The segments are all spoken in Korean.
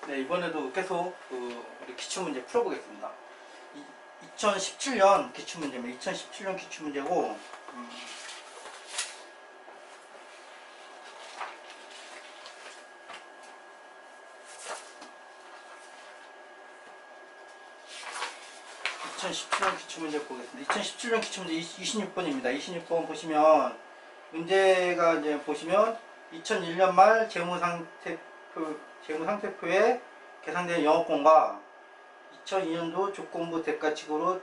네, 이번에도 계속 우리 기출문제 풀어보겠습니다. 2017년 기출문제입니다. 2017년 기출문제고, 2017년 기출문제 보겠습니다. 2017년 기출문제 26번입니다. 26번 보시면, 문제가 이제 보시면, 2001년 말 재무상태표에 계산된 영업권과 2002년도 조건부 대가칙으로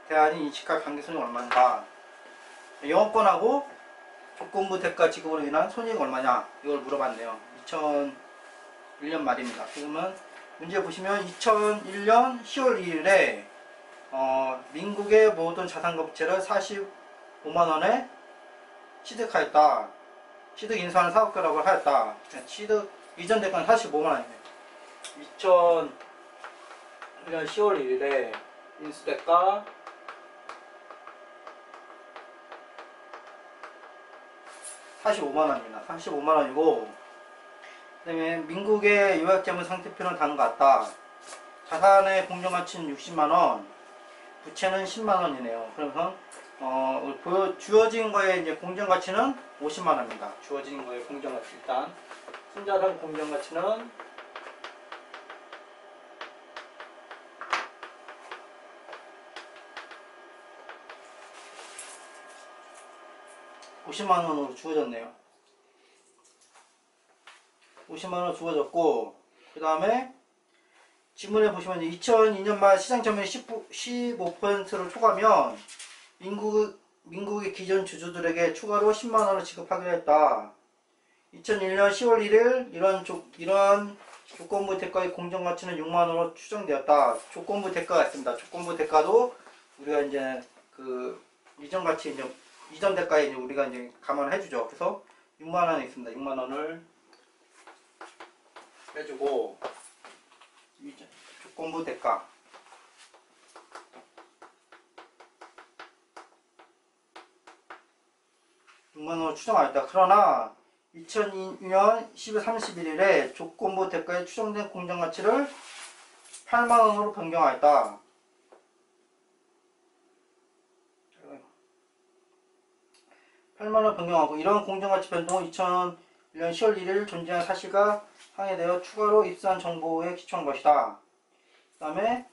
대안이 인식할 관계손익 얼마인가. 영업권하고 조건부 대가칙으로 인한 손익이 얼마냐, 이걸 물어봤네요. 2001년 말입니다. 그러면 문제 보시면 2001년 10월 2일에 민국의 모든 자산가부채를 45만원에 취득하였다. 취득 인수하는 사업결합을 하였다. 취득 이전 대가는 45만원이네요. 2001년 10월 1일에 인수대가 45만원입니다. 45만원이고, 그 다음에 민국의 요약재무상태표는 다음과 같다. 자산의 공정가치는 60만원, 부채는 10만원이네요. 그래서 주어진 거에 이제 공정가치는 50만원입니다. 주어진 거에 공정가치, 일단 순자산 공정가치는 50만원으로 주어졌네요. 50만원 주어졌고, 그 다음에 지문에 보시면 2002년 말 시장 점유율 15%를 초과하면 민국의 기존 주주들에게 추가로 10만원을 지급하기로 했다. 2001년 10월 1일 이러한 조건부 대가의 공정가치는 6만원으로 추정되었다. 조건부 대가가 있습니다. 조건부 대가도 우리가 이제 이전 가치 이전 대가에 이제 우리가 이제 감안을 해주죠. 그래서 6만원이 있습니다. 6만원을 해주고, 조건부 대가 6만원을 추정하였다. 그러나 2002년 10월 31일에 조건부 대가에 추정된 공정가치를 8만원으로 변경하였다. 8만원 변경하고, 이런 공정가치 변동은 2001년 10월 1일 존재한 사실과 상회되어 추가로 입수한 정보에 기초한 것이다. 그 다음에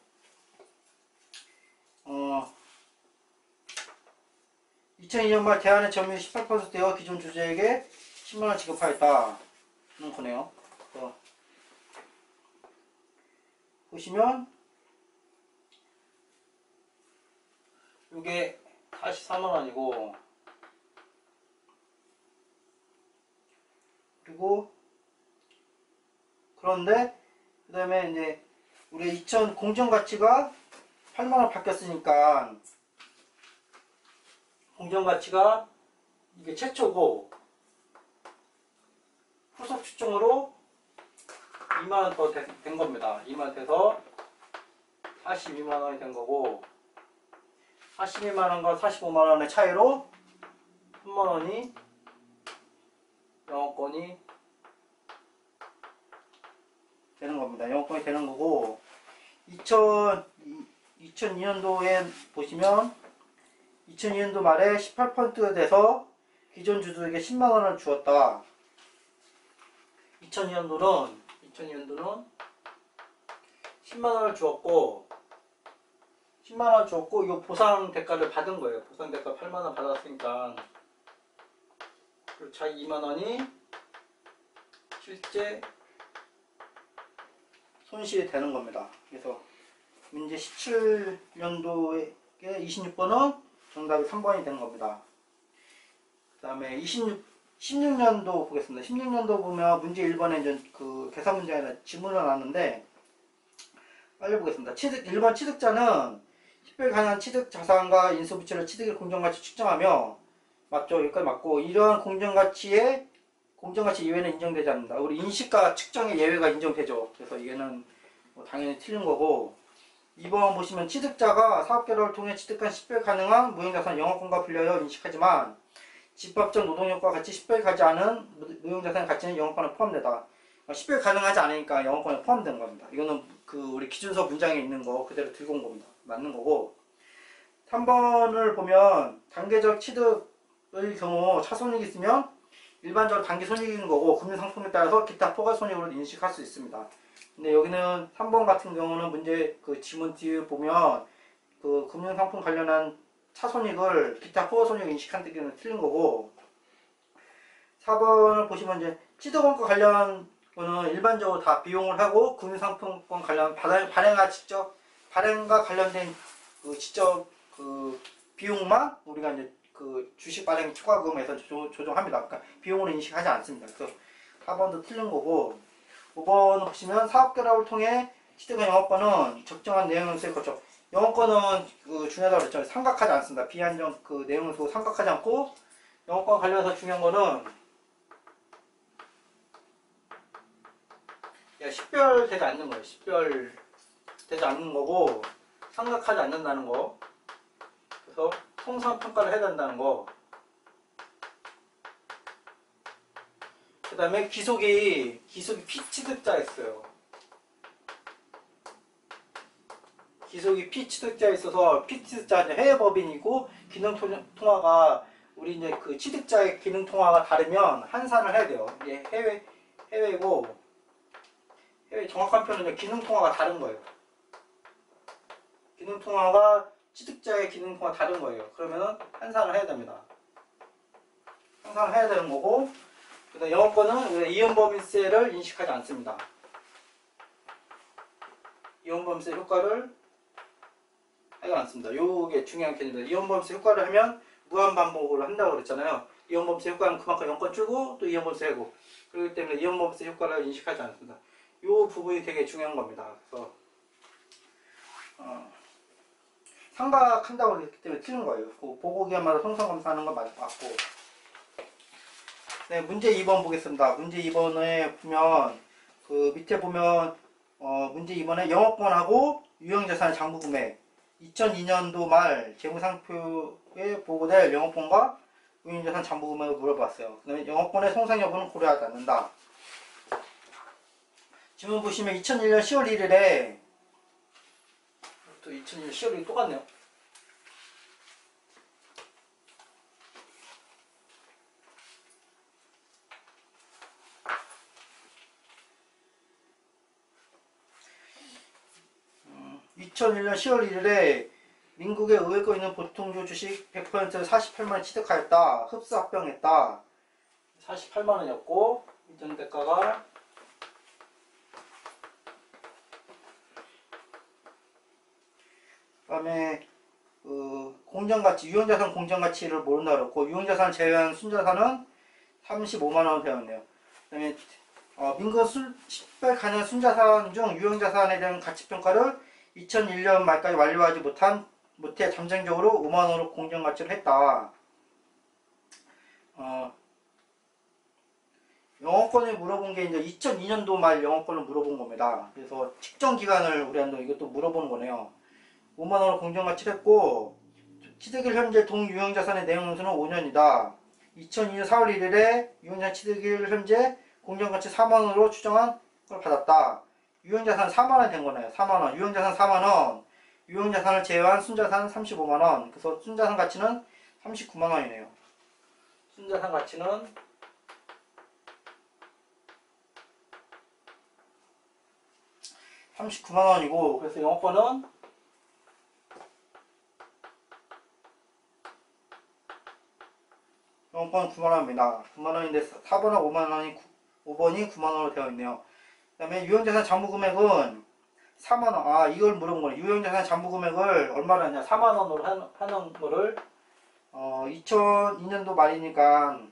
2002년 말 대안의 점유율 18%되어 기존 주주에게 10만원 지급하였다. 는 거네요. 보시면 이게 44만원이고, 그리고 그런데 그 다음에 이제 우리 공정가치가 8만원 바뀌었으니까 공정가치가 이게 최초고, 후속 추정으로 2만원 더 된 겁니다. 2만원 돼서 42만원이 된 거고, 42만원과 45만원의 차이로 3만원이 영업권이 되는 겁니다. 영업권이 되는 거고, 2002년도에 보시면 2002년도 말에 18% 돼서 기존 주주에게 10만원을 주었다. 2002년도는 10만원을 주었고, 이거 보상 대가를 받은 거예요. 보상 대가 8만원 받았으니까 그 차이 2만원이 실제 손실이 되는 겁니다. 그래서 문제 17년도에 26번은 정답이 3번이 되는 겁니다. 그 다음에 16년도 보겠습니다. 16년도 보면 문제 1번에 이제 계산 문제가 아니라 지문을 나왔는데, 빨리 보겠습니다. 1번 취득자는 식별 가능한 취득 자산과 인수부채를 취득의 공정가치 측정하며, 맞죠? 여기까지 맞고, 이러한 공정가치 예외는 인정되지 않는다. 우리 인식과 측정의 예외가 인정되죠. 그래서 이게는 당연히 틀린 거고, 2번 보시면 취득자가 사업결합을 통해 취득한 식별 가능한 무형자산 영업권과 분리하여 인식하지만 집합적 노동력과 같이 식별가지 않은 무형자산의 가치는 영업권에 포함되다. 식별 가능하지 않으니까 영어권에 포함된 겁니다. 이거는 그 우리 기준서 문장에 있는 거 그대로 들고 온 겁니다. 맞는 거고. 3번을 보면 단계적 취득의 경우 차손익이 있으면 일반적으로 단기 손익인 거고 금융상품에 따라서 기타 포괄 손익으로 인식할 수 있습니다. 근데 여기는 3번 같은 경우는 문제 그 지문 뒤에 보면 그 금융상품 관련한 차손익을 기타 포괄 손익으로 인식한 데는 틀린 거고, 4번을 보시면 이제 취득원가 관련 거는 일반적으로 다 비용을 하고 금융상품권 관련 발행과 관련된 그 직접 그 비용만 우리가 이제 그 주식 발행 추가금에서 조정합니다. 그러니까 비용으로 인식하지 않습니다. 그래서 4번도 틀린 거고, 5번 보시면 사업결합을 통해 취득한 영업권은 적정한 내용연수에 거쳐. 영업권은 그 중요하다고 그랬죠. 삼각하지 않습니다. 비한정 그 내용연수 삼각하지 않고, 영업권 관련해서 중요한 거는 식별되지 않는 거예요. 식별되지 않는 거고, 삼각하지 않는다는 거. 그래서 통상평가를 해야 된다는 거. 그 다음에 기속이 피취득자였어요. 기속이 피취득자에 있어서 피취득자 해외 법인이고 기능 통화가 우리 이제 그 취득자의 기능 통화가 다르면 환산을 해야 돼요. 이게 해외고 해외 정확한 표현은 기능 통화가 다른 거예요. 기능 통화가 취득자의 기능 통화 다른 거예요. 그러면은 환산을 해야 됩니다. 환산을 해야 되는 거고, 그다음 영업권은 우리가 이혼법인세를 인식하지 않습니다. 이혼법인세 효과를 하지 않습니다. 요게 중요한 개념입니다. 이혼법인세 효과를 하면 무한반복으로 한다고 그랬잖아요. 이혼법인세 효과는 그만큼 영권 줄고 또 이혼법인세 하고, 그렇기 때문에 이혼법인세 효과를 인식하지 않습니다. 요 부분이 되게 중요한 겁니다. 그래서 삼각한다고 했기 때문에 틀린 거예요. 그 보고기간마다 통상검사하는 건 맞고. 네, 문제 2번 보겠습니다. 문제 2번에 보면 그 밑에 보면 문제 2번에 영업권하고 유형자산의 장부금액 2002년도 말 재무상표에 보고될 영업권과 유형자산 장부금액을 물어봤어요. 그 다음에 영업권의 송상 여부는 고려하지 않는다. 지금 보시면 2001년 10월 1일에 또 2001년 10월 1일 똑같네요. 음, 2001년 10월 1일에 민국에 의뢰권 있는 보통주 주식 100%를 48만원 취득하였다. 흡수 합병했다. 48만원이었고 이전 대가가 그 다음에 공정가치, 유형자산 공정가치를 모른다 그랬고, 유형자산을 제외한 순자산은 35만원 되었네요. 그 다음에 민국 식별 가능한 순자산 중 유형자산에 대한 가치평가를 2001년 말까지 완료하지 못해 잠정적으로 5만원으로 공정가치를 했다. 영업권을 물어본 게 이제 2002년도 말 영업권을 물어본 겁니다. 그래서 측정 기간을 우리한테 이것도 물어보는 거네요. 5만원으로 공정가치를 했고, 취득일 현재 동유형자산의 내용연수는 5년이다. 2002년 4월 1일에 유형자산 취득일 현재 공정가치 4만원으로 추정한 걸 받았다. 유형자산 4만원 된 거네요. 4만원. 유형자산 4만원. 유형자산을 제외한 순자산 35만원. 그래서 순자산 가치는 39만원이네요. 순자산 가치는 39만원이고, 그래서 영업권은 영업권은 9만원입니다. 9만원인데 4번하고 5번이 9만원으로 되어 있네요. 그 다음에 유형자산 장부금액은 4만원. 이걸 물어본 거네. 유형자산 장부금액을 얼마나 하냐. 4만원으로 하는 거를 2002년도 말이니까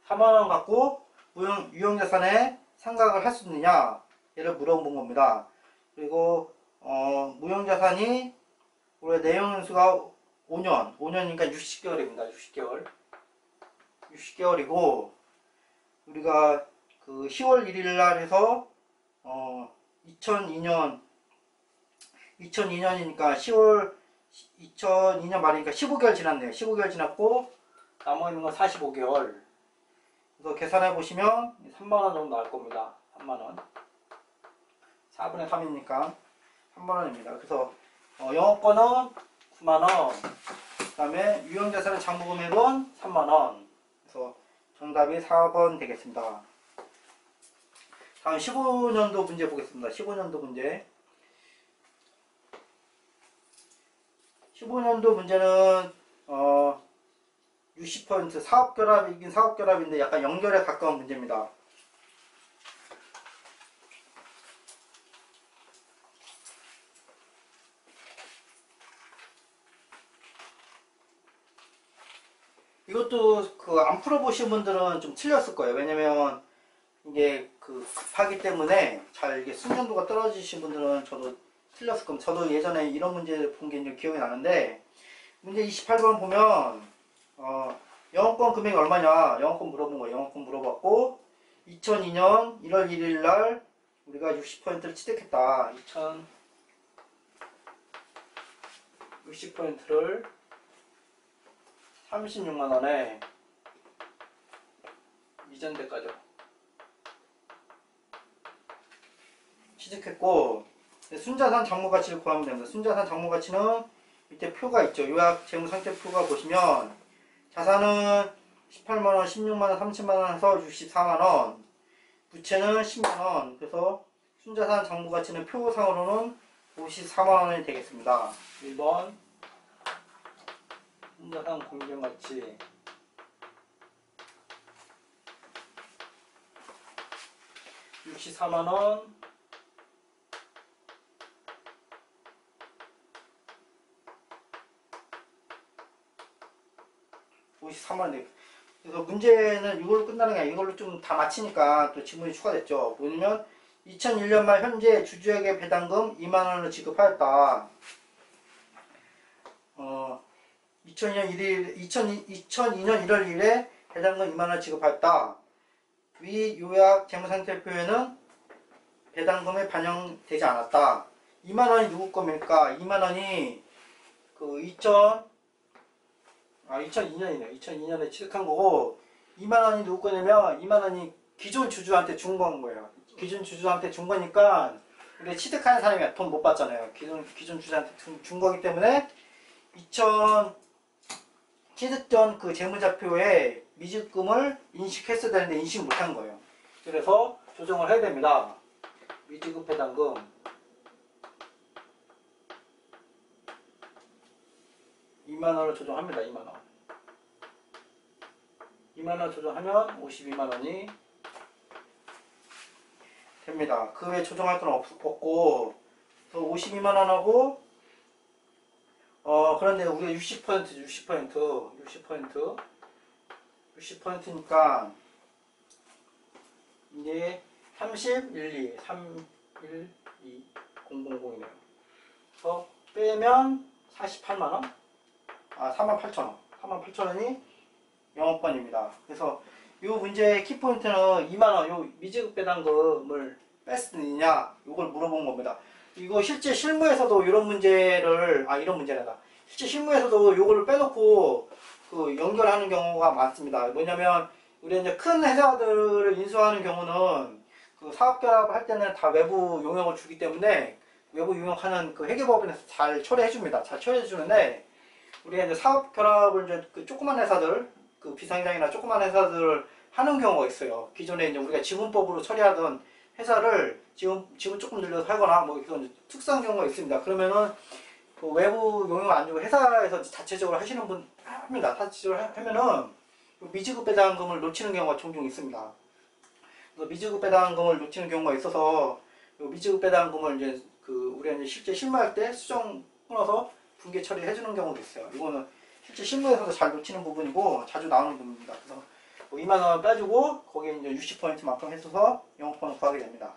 4만원 갖고 유형자산에 상각을 할 수 있느냐 얘를 물어본 겁니다. 그리고 무형자산이 원래 내용연수가 5년이니까 60개월입니다. 60개월이고 우리가 그 10월 1일 날 해서 2002년이니까 2002년 말이니까 15개월 지났네요. 15개월 지났고 남아있는 건 45개월. 그래서 계산해 보시면 3만원 정도 나올 겁니다. 3만원. 4분의 3이니까 3만원입니다. 그래서 영업권은 9만원, 그 다음에 유형자산의 장부금액은 3만원. 그래서 정답이 4번 되겠습니다. 다음 15년도 문제 보겠습니다. 15년도 문제. 15년도 문제는 60% 사업결합이긴 사업결합인데 약간 연결에 가까운 문제입니다. 이것도 그 안 풀어보신 분들은 좀 틀렸을 거예요. 왜냐면 이게 그 급하기 때문에 잘 이게 숙련도가 떨어지신 분들은 저도 틀렸을 겁니다. 저도 예전에 이런 문제 본 게 기억이 나는데, 문제 28번 보면 영업권 금액이 얼마냐, 영업권 물어본 거예요. 영업권 물어봤고 2002년 1월 1일 날 우리가 60%를 취득했다. 60%를 36만원에 이전대까지 취득했고, 순자산 장부가치를 구하면 됩니다. 순자산 장부가치는 밑에 표가 있죠. 요약 재무상태표가 보시면 자산은 18만원, 16만원, 30만원 해서 64만원, 부채는 10만원. 그래서 순자산 장부가치는 표상으로는 54만원이 되겠습니다. 1번 순자산 공정가치 64만원, 그래서 문제는 이걸로 끝나는 게 아니라 이걸로 좀 다 맞히니까 또 지문이 추가됐죠. 뭐냐면 2001년 말 현재 주주에게 배당금 2만원을 지급하였다. 2002년 1월 1일에 배당금 2만원을 지급하였다. 위 요약 재무상태표에는 배당금에 반영되지 않았다. 2만원이 누구 겁니까? 2만원이 그 2002년이네요. 2002년에 취득한 거고, 2만원이 누구 거냐면 2만원이 기존 주주한테 준 건 거예요. 기존 주주한테 준 거니까, 근데 취득하는 사람이 돈 못 받잖아요. 기존 주주한테 준 거기 때문에 취득 전 그 재무자표에 미지급금을 인식했어야 되는데 인식 못한 거예요. 그래서 조정을 해야 됩니다. 미지급 배당금 2만원을 조정합니다. 2만원 조정하면 52만원이 됩니다. 그 외에 조정할 건 없고, 52만원하고 그런데 우리가 60%니까 이게 31012 000이네요. 그래서 빼면 48만원, 48,000원, 48,000원이 영업권입니다. 그래서 이 문제의 키포인트는 2만원, 요 미지급 배당금을 뺐느냐, 이걸 물어본 겁니다. 이거 실제 실무에서도 이런 문제를, 이런 문제란다. 실제 실무에서도 이거를 빼놓고 그 연결하는 경우가 많습니다. 뭐냐면, 우리 이제 큰 회사들을 인수하는 경우는 그 사업결합 할 때는 다 외부 용역을 주기 때문에 외부 용역하는 그 회계법인에서 잘 처리해줍니다. 잘 처리해주는데, 우리가 이제 사업결합을 이제 그 조그만 회사들, 그 비상장이나 조그만 회사들을 하는 경우가 있어요. 기존에 이제 우리가 지분법으로 처리하던 회사를 지분 조금 늘려서 하거나 뭐 그런 특수한 경우가 있습니다. 그러면은 그 외부 용역 안 주고 회사에서 자체적으로 하시는 분 합니다. 자체적으로 하면은 미지급 배당금을 놓치는 경우가 종종 있습니다. 그래서 미지급 배당금을 놓치는 경우가 있어서 미지급 배당금을 이제 그 우리가 이제 실제 실무할 때 수정 끊어서 분계 처리해 주는 경우도 있어요. 이거는 실제 실무에서도 잘 놓치는 부분이고 자주 나오는 부분입니다. 그래서 2만원 빼주고 거기에 이제 60%만큼 해서 영업권을 구하게 됩니다.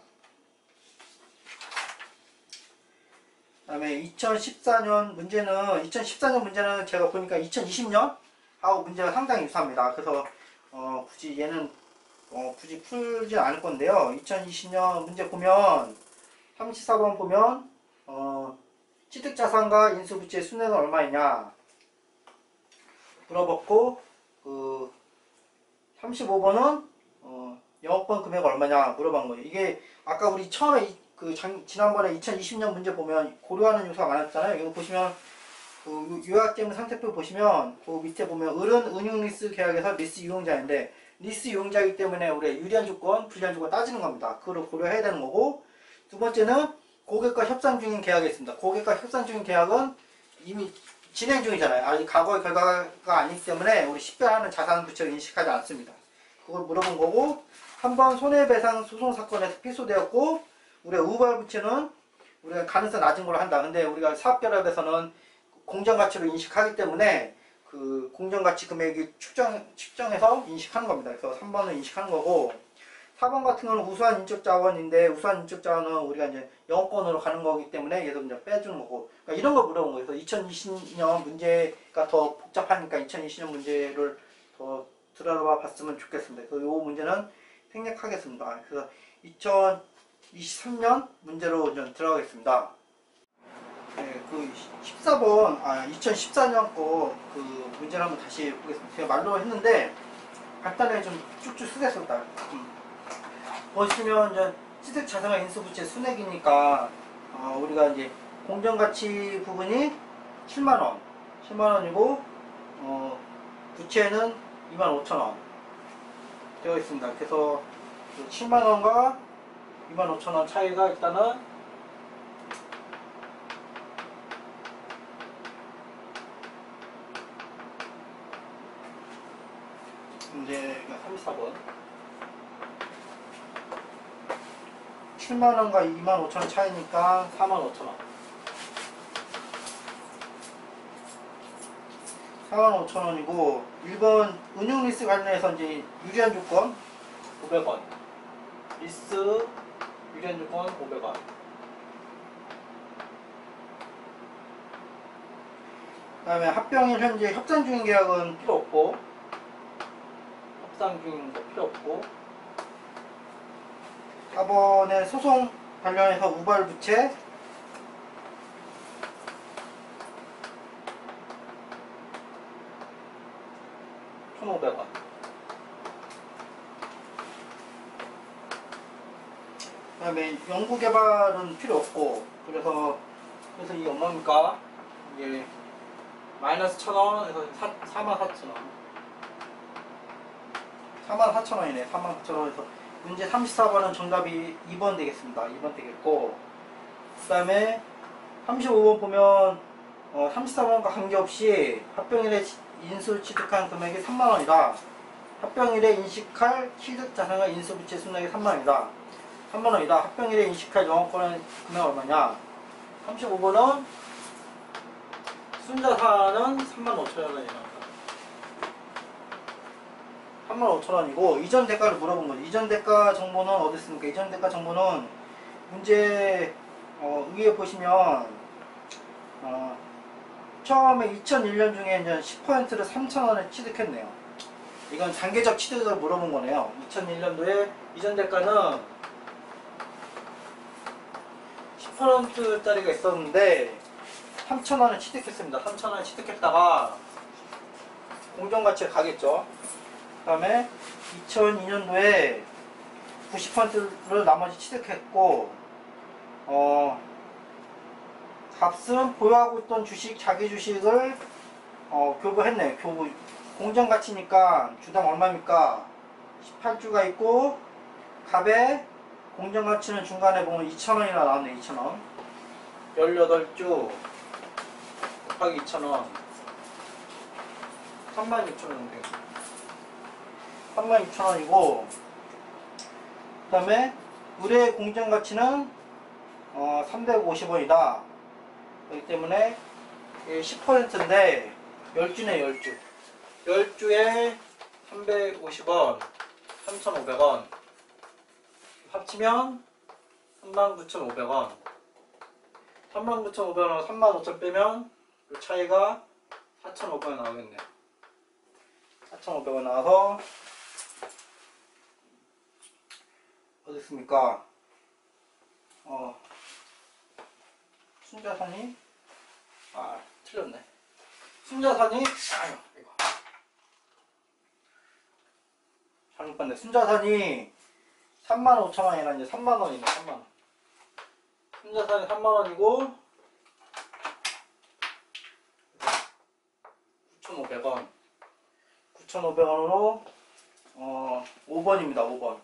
그 다음에 2014년 문제는 제가 보니까 2020년 하고 문제가 상당히 유사합니다. 그래서 굳이 얘는 굳이 풀지 않을 건데요. 2020년 문제 보면 34번 보면 취득자산과 인수부채의 순회는 얼마이냐 물어봤고, 그 35번은 영업권 금액 얼마냐 물어본 거예요. 이게 아까 우리 처음에 지난번에 2020년 문제 보면 고려하는 요소가 많았잖아요. 이거 보시면 그 요약제문 상태표 보시면 그 밑에 보면 을은 은융 리스 계약에서 리스 이용자인데 리스 이용자이기 때문에 우리가 유리한 조건, 불리한 조건 따지는 겁니다. 그걸 고려해야 되는 거고, 두 번째는 고객과 협상 중인 계약이 있습니다. 고객과 협상 중인 계약은 이미 진행 중이잖아요. 아직 과거의 결과가 아니기 때문에 우리 식별하는 자산 부채를 인식하지 않습니다. 그걸 물어본 거고, 한 번 손해배상 소송 사건에서 피소되었고 우리가 우발 부채는 우리가 가능성 낮은 걸로 한다. 근데 우리가 사업결합에서는 공정가치로 인식하기 때문에 그 공정가치 금액이 측정해서 인식하는 겁니다. 그래서 3번을 인식하는 거고, 4번 같은 경우는 우수한 인적 자원인데 우수한 인적 자원은 우리가 이제 영업권으로 가는 거기 때문에 얘도 이제 빼주는 거고, 그러니까 이런 걸 물어본 거예요. 그래서 2020년 문제가 더 복잡하니까 2020년 문제를 더 들어봐 봤으면 좋겠습니다. 그래서 이 문제는 생략하겠습니다. 그래서 2023년 문제로 좀 들어가겠습니다. 네, 그 14번, 2014년 거 그 문제를 한번 다시 보겠습니다. 제가 말로 했는데 간단하게 좀 쭉쭉 쓰겠습니다. 보시면 이제 취득 자산과 인수부채 순액이니까 우리가 이제 공정가치 부분이 7만원, 7만원이고 부채는 25,000원 되어 있습니다. 그래서 7만원과 25,000원 차이가 일단은 문제가 34번 7만원과 25,000원 차이니까 45,000원 45,000원이고 1번 은용리스 관련해서 이제 유리한 조건 500원 리스 유리한 조건 500원 그 다음에 합병일 현재 협상 중인 계약은 필요 없고 협상 중인 거 필요 없고 4번에 소송 관련해서 우발 부채 1,500원 그 다음에 연구개발은 필요 없고 그래서 이 얼마입니까? 이게 마이너스 1,000원에서 44,000원 44,000원이네 44,000원에서 문제 34번은 정답이 2번 되겠습니다. 2번 되겠고 그 다음에 35번 보면 34번과 관계없이 합병일에 인수 취득한 금액이 3만원이다. 합병일에 인식할 취득자산과 인수부채 순액이 3만원이다. 3만원이다. 합병일에 인식할 영업권의 금액 얼마냐? 35번은 순자산은 35,000원이다. 35,000원이고 이전 대가를 물어본 거죠. 이전 대가 정보는 어디 있습니까? 이전 대가 정보는 문제 위에 보시면 처음에 2001년 중에 이제 10%를 3,000원에 취득했네요. 이건 단계적 취득을 물어본 거네요. 2001년도에 이전 대가는 10%짜리가 있었는데 3,000원을 취득했습니다. 3,000원을 취득했다가 공정가치에 가겠죠. 그 다음에 2002년도에 90%를 나머지 취득했고 값은 보유하고 있던 주식, 자기 주식을 교부했네. 교부 공정가치니까 주당 얼마입니까? 18주가 있고 값에 공정가치는 중간에 보면 2,000원이나 나왔네. 2,000원 18주 곱하기 2,000원 36,000원 되겠습니다. 36,000원이고 그 다음에 의뢰 공정가치는 350원이다. 그렇기 때문에 10%인데 10주네. 10주 10주에 350원 3,500원 합치면 39,500원 39,500원으로 35,000원 빼면 그 차이가 4,500원 나오겠네요. 4,500원 나와서 어디 있습니까? 순자산이 틀렸네. 순자산이 이거 잘못 봤네. 순자산이 35,000원이라 이제 3만원이네. 3만원. 순자산이 3만원이고 9,500원. 9,500원으로 5번입니다. 5번.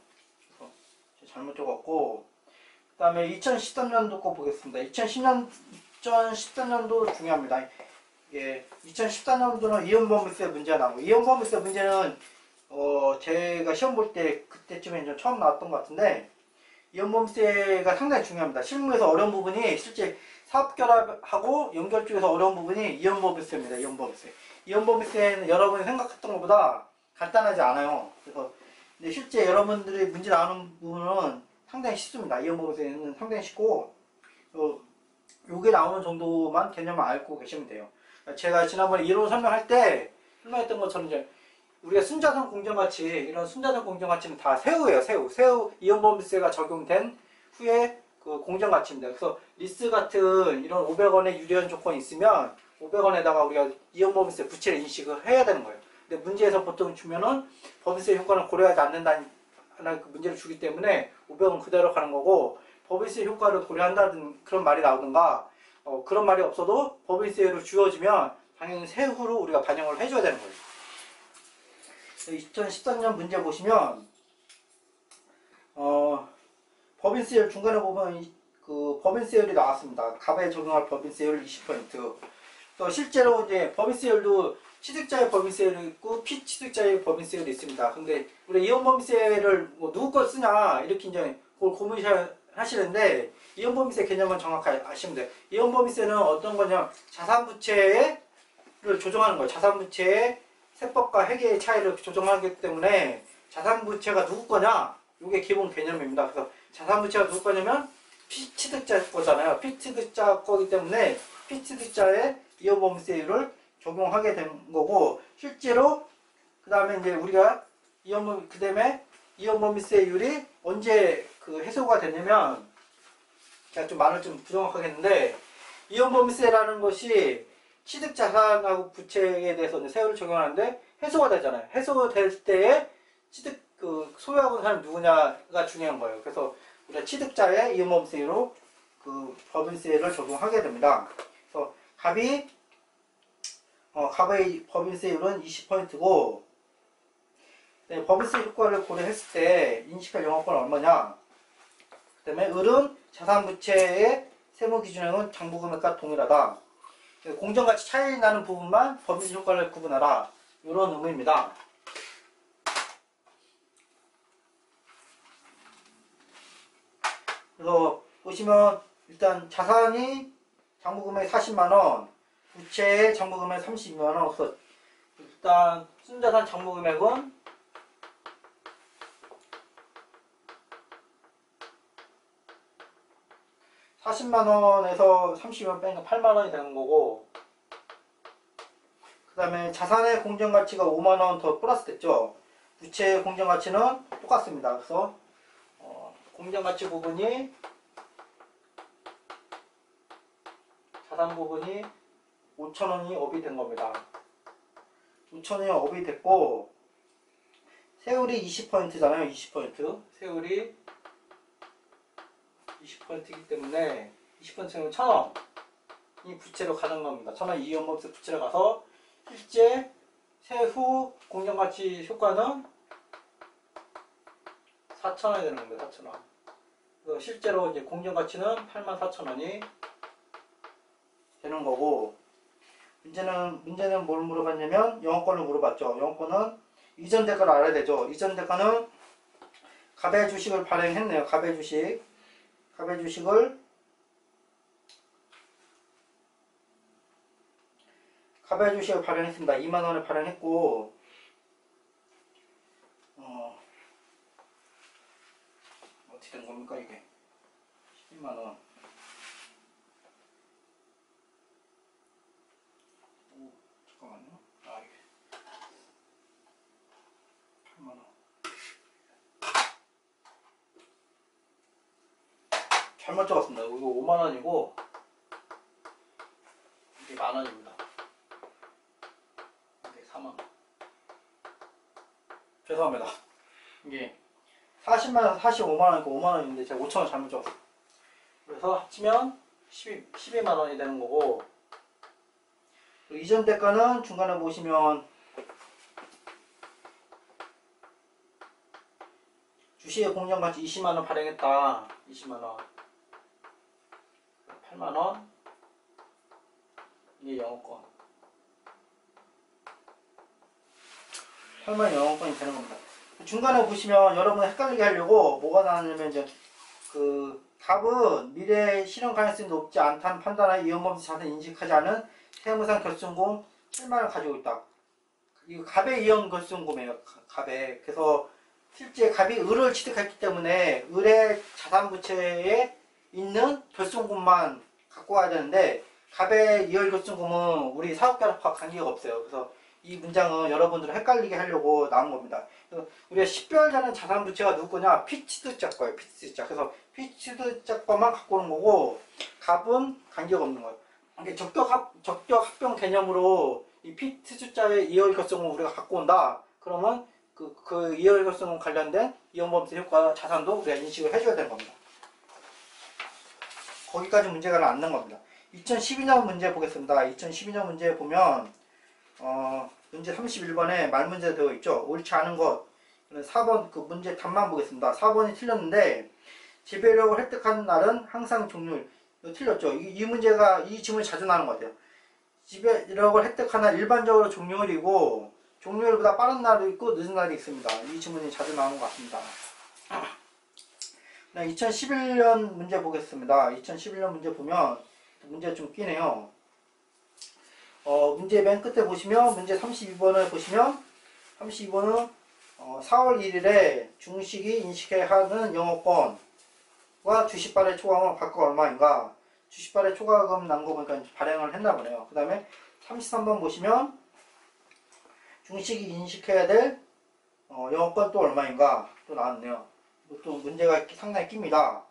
잘못 적었고, 그 다음에 2013년도 거 보겠습니다. 2013년도 중요합니다. 예, 2014년도는 이혼법물세 문제가 나오고, 이혼법물세 문제는 제가 시험 볼 때 그때쯤에 이제 처음 나왔던 것 같은데, 이혼법물세가 상당히 중요합니다. 실무에서 어려운 부분이 실제 사업결합하고 연결 쪽에서 어려운 부분이 이혼법물세입니다. 이혼법물세. 이혼법물세는 여러분이 생각했던 것보다 간단하지 않아요. 그래서 근데 실제 여러분들이 문제 나오는 부분은 상당히 쉽습니다. 이혼법물세는 상당히 쉽고, 요게 나오는 정도만 개념을 알고 계시면 돼요. 제가 지난번에 이론 설명할 때 설명했던 것처럼 이제 우리가 순자산 공정가치, 이런 순자산 공정가치는 다 세후예요. 세후 이혼법물세가 적용된 후에 그 공정가치입니다. 그래서 리스 같은 이런 500원의 유리한 조건이 있으면 500원에다가 우리가 이혼법물세 부채를 인식을 해야 되는 거예요. 근데 문제에서 보통 주면은 법인세 효과는 고려하지 않는다는 그 문제를 주기 때문에 500원 그대로 가는 거고, 법인세 효과를 고려한다는 그런 말이 나오든가 그런 말이 없어도 법인세로 주어지면 당연히 세후로 우리가 반영을 해줘야 되는 거예요. 2013년 문제 보시면 법인세율 중간에 보면 그 법인세율이 나왔습니다. 갑에 적용할 법인세율 20%. 또 실제로 이제 법인세율도 취득자의 법인세율이 있고 피취득자의 법인세율이 있습니다. 근데 우리 이혼법인세를 뭐 누구 걸 쓰냐 이렇게 이제 고민하시는데, 이혼법인세 개념은 정확하게 아시면 돼요. 이혼법인세는 어떤 거냐, 자산부채를 조정하는 거예요. 자산부채의 세법과 회계의 차이를 조정하기 때문에 자산부채가 누구 거냐, 이게 기본 개념입니다. 그래서 자산부채가 누구 거냐면 피취득자 거잖아요. 피취득자 거기 때문에 피취득자의 이혼법인세율을 적용하게 된 거고, 실제로 그 다음에 이제 우리가 그 다음에 이혼법인세율이 언제 그 해소가 되냐면, 제가 좀 말을 좀 부정확하겠는데, 이혼법인세라는 것이 취득자산하고 부채에 대해서 이제 세율을 적용하는데 해소가 되잖아요. 해소될 때에 취득 그 소유하고 있는 사람이 누구냐가 중요한 거예요. 그래서 우리가 취득자의 이혼법인세율로 그 법인세를 적용하게 됩니다. 그래서 갑의 법인세율은 20%고, 네, 법인세 효과를 고려했을 때 인식할 영업권은 얼마냐. 그 다음에 을은 자산부채의 세무기준액은 장부금액과 동일하다. 공정가치 차이 나는 부분만 법인세 효과를 구분하라. 이런 의미입니다. 그래서 보시면 일단 자산이 장부금액 40만원, 부채의 장부금액 32만원. 그래서 일단 순자산 장부금액은 40만원에서 30만원 빼니까 8만원이 되는 거고, 그 다음에 자산의 공정가치가 5만원 더 플러스 됐죠. 부채의 공정가치는 똑같습니다. 그래서 공정가치 부분이, 자산 부분이 5천원이 업이 된 겁니다. 5천원이 업이 됐고, 세율이 20%잖아요. 20%. 세율이 20%이기 때문에 20%는 1,000원이 부채로 가는 겁니다. 1,000원 이혼법세 부채로 가서 실제 세후 공정가치 효과는 4,000원이 되는 겁니다. 4,000원. 그래서 실제로 이제 공정가치는 84,000원이 되는 거고, 문제는 뭘 물어봤냐면 영업권을 물어봤죠. 영업권은 이전 대가를 알아야 되죠. 이전 대가는 갑의 주식을 발행했네요. 갑의 주식을 발행했습니다. 2만원을 발행했고, 어떻게 된 겁니까 이게? 12만원. 잠깐만요. 이게 8만원. 잘못 적었습니다. 이거 5만원이고 이게 만원입니다. 이게 4만원. 죄송합니다. 이게 40만원에서 45만원이고 5만원인데 제가 5천원 잘못 적었어요. 그래서 합치면 12만원이 되는 거고, 이전 대가는 중간에 보시면 주식의 공정가치 20만원 발행했다. 20만원 8만원, 이게 영업권 8만원 영업권이 되는 겁니다. 중간에 보시면 여러분 헷갈리게 하려고 뭐가 나왔냐면 이제 그 갑은 미래 실현 가능성이 높지 않다는 판단하에 이연범죄 자산 인식하지 않은 세무상 결손금 7만원을 가지고 있다. 이거 갑의 이연 결손금이에요. 갑의. 그래서 실제 갑이 을을 취득했기 때문에 을의 자산부채에 있는 결손금만 갖고 와야 되는데, 갑의 이월 결손금은 우리 사업가력과 관계가 없어요. 그래서 이 문장은 여러분들을 헷갈리게 하려고 나온 겁니다. 그래서 우리가 식별되는 자산부채가 누구 거냐? 피치드자 거예요. 피치드자. 그래서 피치드자 거만 갖고 오는 거고, 갑은 관계가 없는 거예요. 적격 합병 개념으로 이 피치드자의 이월 결손금을 우리가 갖고 온다. 그러면 그 이월 결손금 관련된 이연범죄 효과 자산도 우리가 인식을 해줘야 되는 겁니다. 거기까지 문제가 안 난 겁니다. 2012년 문제 보겠습니다. 2012년 문제 보면 문제 31번에 말문제 되어 있죠. 옳지 않은 것. 4번 그 문제 답만 보겠습니다. 4번이 틀렸는데, 지배력을 획득하는 날은 항상 종료일. 이거 틀렸죠. 이 문제가 이 질문이 자주 나는 것 같아요. 지배력을 획득하는 날 일반적으로 종료일이고, 종료일보다 빠른 날이 있고 늦은 날이 있습니다. 이 질문이 자주 나오는 것 같습니다. 2011년 문제 보겠습니다. 2011년 문제 보면 문제 좀 끼네요. 문제 맨 끝에 보시면 문제 32번을 보시면 32번은 4월 1일에 중식이 인식해야 하는 영업권과 주식발행 초과금은 각각 얼마인가? 주식발행 초과금 난 거 보니까 발행을 했나 보네요. 그 다음에 33번 보시면 중식이 인식해야 될 영업권 또 얼마인가? 또 나왔네요. 또 문제가 상당히 낍니다.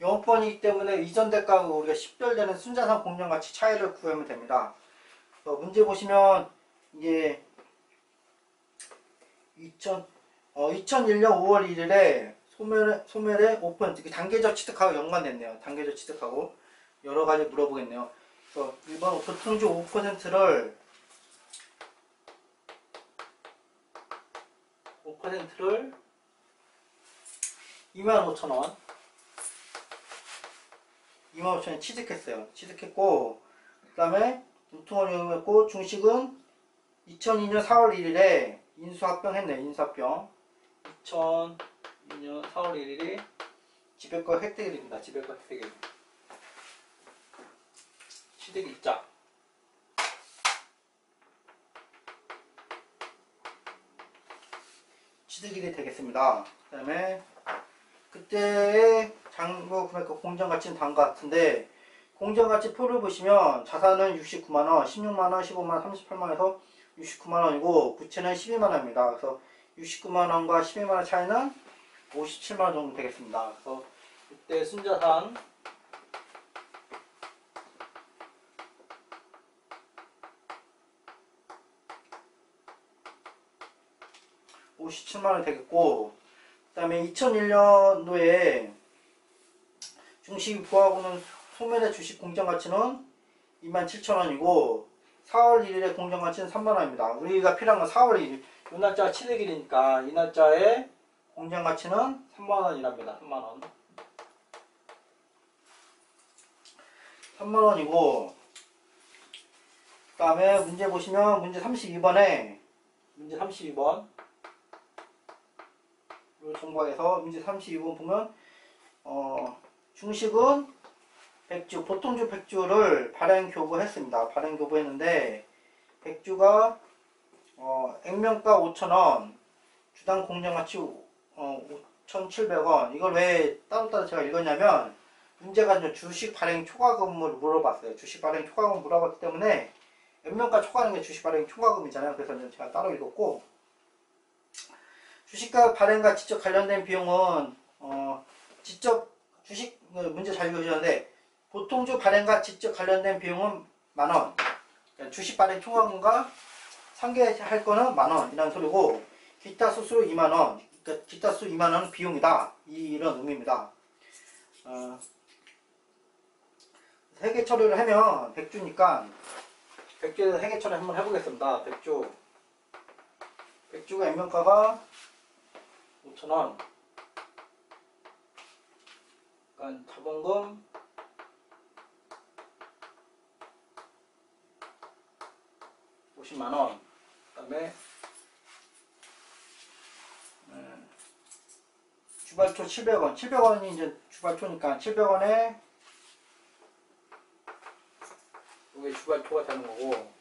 영업권이기 때문에 이전 대가하고 우리가 식별되는 순자산 공정가치 차이를 구하면 됩니다. 문제 보시면 이게 2001년 5월 1일에 소멸의 5%, 단계적 취득하고 연관됐네요. 단계적 취득하고 여러 가지 물어보겠네요. 그래서 1번 보통주 5%를 25,000원 25,000원 취득했어요. 취득했고, 그 다음에 유통을 이용했고, 중식은 2002년 4월 1일에 인수합병했네요. 인수합병 2002년 4월 1일이 지배권 획득일입니다. 지배권 획득일. 취득일자. 취득일이 되겠습니다. 그 다음에 그때의 장부 금액과 공정가치는 다음과 같은데, 공정가치 표를 보시면 자산은 69만원, 16만원, 15만원, 38만원에서 69만원이고 부채는 12만원입니다. 그래서 69만원과 12만원 차이는 57만원 정도 되겠습니다. 그래서 이때 순자산 57만원 되겠고, 그 다음에 2001년도에 중식 부하고는 소멸의 주식 공정가치는 27,000원이고 4월 1일의 공정가치는 3만원입니다. 우리가 필요한 건 4월 1일, 이 날짜가 취득일이니까 이 날짜의 공정가치는 3만원이랍니다. 3만원 3만원이고, 그 다음에 문제 보시면 문제 32번에 문제 32번 정보에서 문제 32번 보면 중식은 백주, 보통주 100주를 발행 교부했습니다. 발행 교부했는데 100주가 액면가 5,000원, 주당 공정가치 5,700원. 이걸 왜 따로따로 제가 읽었냐면, 문제가 주식 발행 초과금을 물어봤어요. 주식 발행 초과금 물어봤기 때문에 액면가 초과하는 게 주식 발행 초과금이잖아요. 그래서 제가 따로 읽었고, 주식과 발행과 직접 관련된 비용은 직접 주식 문제 잘 읽으셨는데 보통주 발행과 직접 관련된 비용은 만원. 그러니까 주식 발행 총액과 상계할 거는 만원이라는 소리고, 기타 수수료 2만원. 그러니까 기타 수수료 2만원은 비용이다. 이런 의미입니다. 회계 처리를 하면 100주니까 100주에서 회계 처리 한번 해보겠습니다. 100주가 액면가가 5,000원. 그러니까 자본금 50만원. 그 다음에 주발초 700원. 700원이 이제 주발초니까 700원에 이게 주발초가 되는 거고.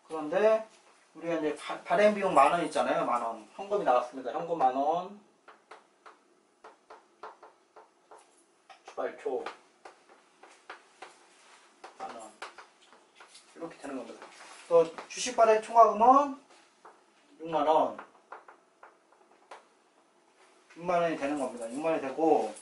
그런데 우리가 이제 발행 비용 만원 있잖아요. 만원. 현금이 나왔습니다. 현금 만원. 주발초 만원. 이렇게 되는 겁니다. 또 주식 발행 총화금은 6만원. 6만원이 되는 겁니다. 6만원이 되고,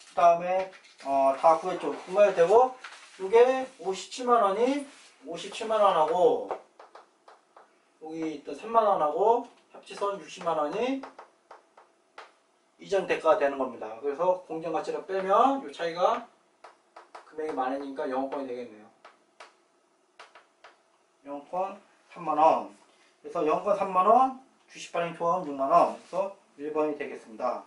그 다음에 다 구했죠. 6만원이 되고, 이게 57만원이 57만원하고 여기 있던 3만원하고 합치선 60만원이 이전 대가가 되는 겁니다. 그래서 공정가치를 빼면 이 차이가 금액이 많으니까 영업권이 되겠네요. 영업권 3만원. 그래서 영업권 3만원, 주식 발행 총합은 6만원. 그래서 1번이 되겠습니다.